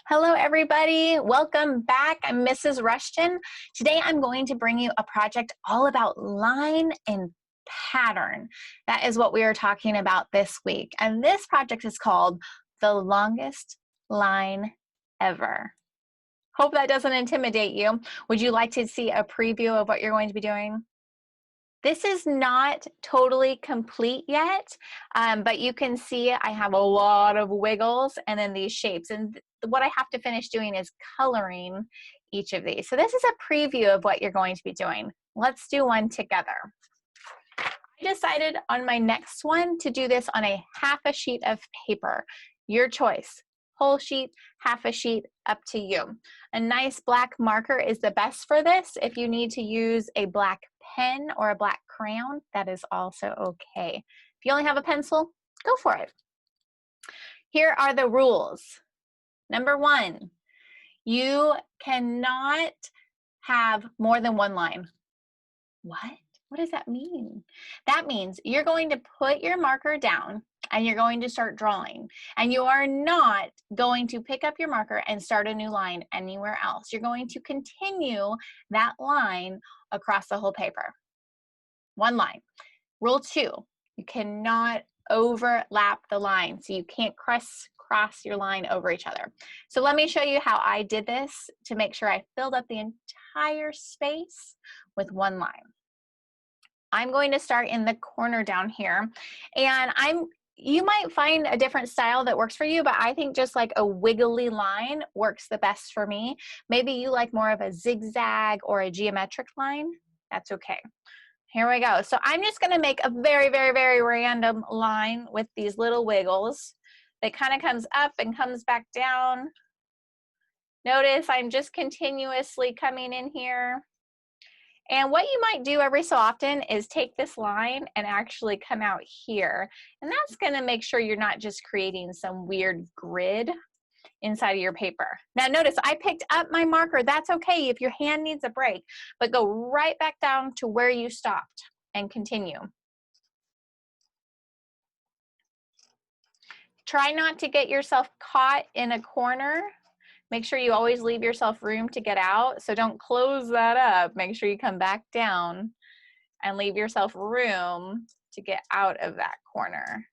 Hello, everybody. Welcome back. I'm Mrs. Rushton. Today, I'm going to bring you a project all about line and pattern. That is what we are talking about this week. And this project is called The Longest Line Ever. Hope that doesn't intimidate you. Would you like to see a preview of what you're going to be doing? This is not totally complete yet, but you can see I have a lot of wiggles and then these shapes. And what I have to finish doing is coloring each of these. So this is a preview of what you're going to be doing. Let's do one together. I decided on my next one to do this on a half a sheet of paper. Your choice. Whole sheet, half a sheet, up to you. A nice black marker is the best for this. If you need to use a black pen or a black crayon, that is also okay. If you only have a pencil, go for it. Here are the rules. Number one, you cannot have more than one line. What? What does that mean? That means you're going to put your marker down and you're going to start drawing. And you are not going to pick up your marker and start a new line anywhere else. You're going to continue that line across the whole paper. One line. Rule two, you cannot overlap the line. So you can't cross your line over each other. So let me show you how I did this to make sure I filled up the entire space with one line. I'm going to start in the corner down here, and you might find a different style that works for you, but I think just like a wiggly line works the best for me. Maybe you like more of a zigzag or a geometric line. That's okay. Here we go. So I'm just going to make a very, very, very random line with these little wiggles. It kind of comes up and comes back down. Notice I'm just continuously coming in here. And what you might do every so often is take this line and actually come out here. And that's going to make sure you're not just creating some weird grid inside of your paper. Now notice I picked up my marker. That's okay if your hand needs a break, but go right back down to where you stopped and continue. Try not to get yourself caught in a corner. Make sure you always leave yourself room to get out. So don't close that up. Make sure you come back down and leave yourself room to get out of that corner.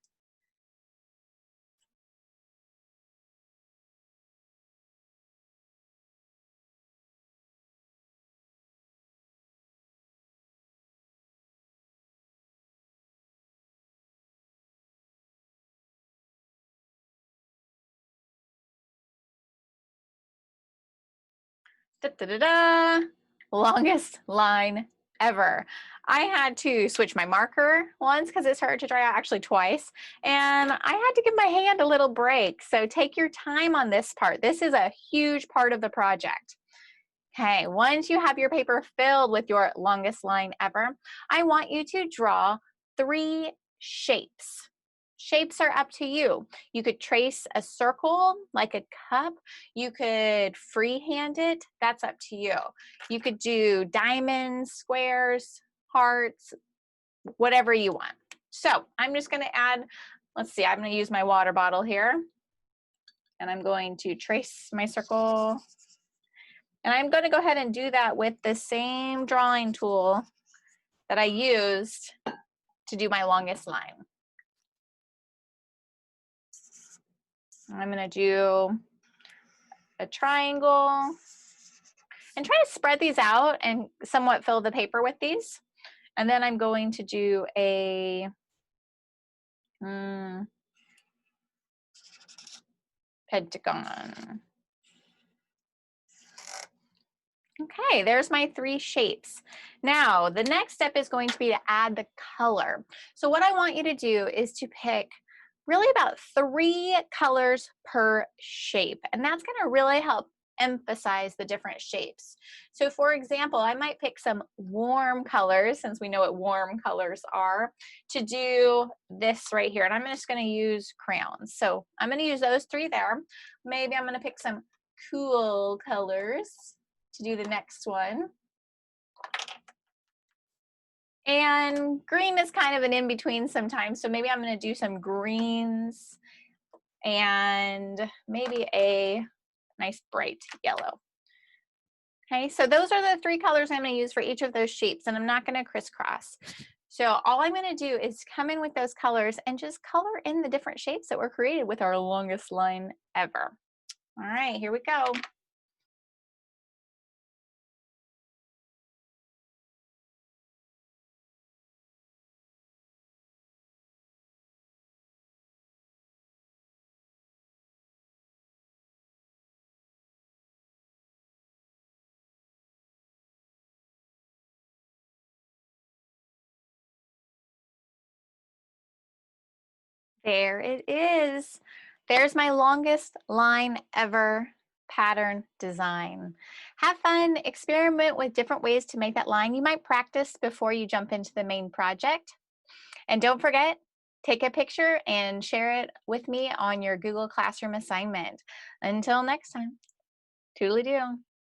Da, da, da, da. Longest line ever. I had to switch my marker once because it started to dry out, actually twice, and I had to give my hand a little break. So take your time on this part. This is a huge part of the project. Okay, once you have your paper filled with your longest line ever, I want you to draw 3 shapes. Shapes are up to you. You could trace a circle like a cup. You could freehand it. That's up to you. You could do diamonds, squares, hearts, whatever you want. So I'm just going to add, let's see, I'm going to use my water bottle here. And I'm going to trace my circle. And I'm going to go ahead and do that with the same drawing tool that I used to do my longest line. I'm going to do a triangle and try to spread these out and somewhat fill the paper with these. And then I'm going to do a pentagon. Okay, there's my 3 shapes. Now, the next step is going to be to add the color. So what I want you to do is to pick really about 3 colors per shape, and that's going to really help emphasize the different shapes. So for example, I might pick some warm colors, since we know what warm colors are, to do this right here, and I'm just going to use crayons. So I'm going to use those 3 there. Maybe I'm going to pick some cool colors to do the next one. And green is kind of an in-between sometimes, so maybe I'm going to do some greens and maybe a nice bright yellow. Okay, so those are the 3 colors I'm going to use for each of those shapes, and I'm not going to crisscross. So all I'm going to do is come in with those colors and just color in the different shapes that were created with our longest line ever. All right, here we go. There it is. There's my longest line ever pattern design. Have fun, experiment with different ways to make that line. You might practice before you jump into the main project. And don't forget, take a picture and share it with me on your Google Classroom assignment. Until next time, toodly-doo.